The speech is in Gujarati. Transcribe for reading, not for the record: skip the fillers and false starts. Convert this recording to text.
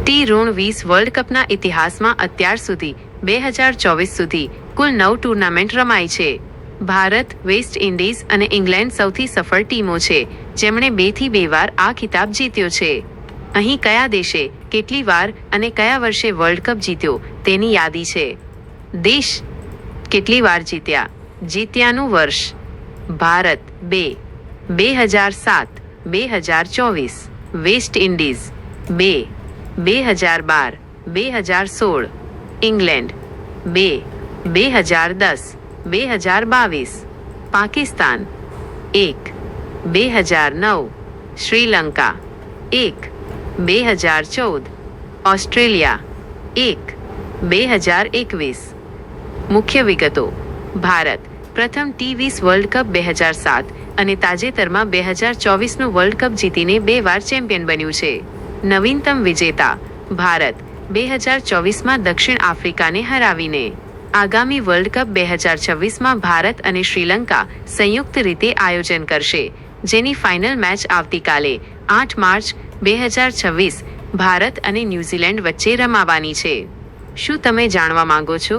T20 વર્લ્ડ કપના ઇતિહાસમાં અત્યાર સુધી 2024 સુધી કુલ 9 ટુર્નામેન્ટ રમાઈ છે. ભારત, વેસ્ટ ઇન્ડીઝ અને ઇંગ્લેન્ડ સૌથી સફળ ટીમો છે, જેમણે 2 થી 2 વાર આ ખિતાબ જીત્યો છે. અહીં કયા દેશે કેટલી વાર અને કયા વર્ષે વર્લ્ડ કપ જીત્યો તેની યાદી છે. દેશ કેટલી વાર જીત્યા. જીત્યાનું વર્ષ: Bharat 2, 2007, 2024. West Indies 2, 2012, 2016. England 2, 2010, 2022. Pakistan 1, 2009. Sri Lanka 1, 2014. Australia 1, 2021. મુખ્ય વિગતો: ભારત પ્રથમ T20 વર્લ્ડ કપ 2007 અને તાજેતરમાં 2024નું વર્લ્ડ કપ જીતીને 2 વાર ચેમ્પિયન બન્યું છે. નવીનતમ વિજેતા ભારત 2024માં દક્ષિણ આફ્રિકાને હરાવીને. આગામી વર્લ્ડ કપ 2026માં ભારત અને શ્રીલંકા સંયુક્ત રીતે આયોજન કરશે, જેની ફાઇનલ મેચ આવતીકાલે 8 માર્ચ 2026 ભારત અને ન્યૂઝીલેન્ડ વચ્ચે રમાવાની છે. શું તમે જાણવા માંગો છો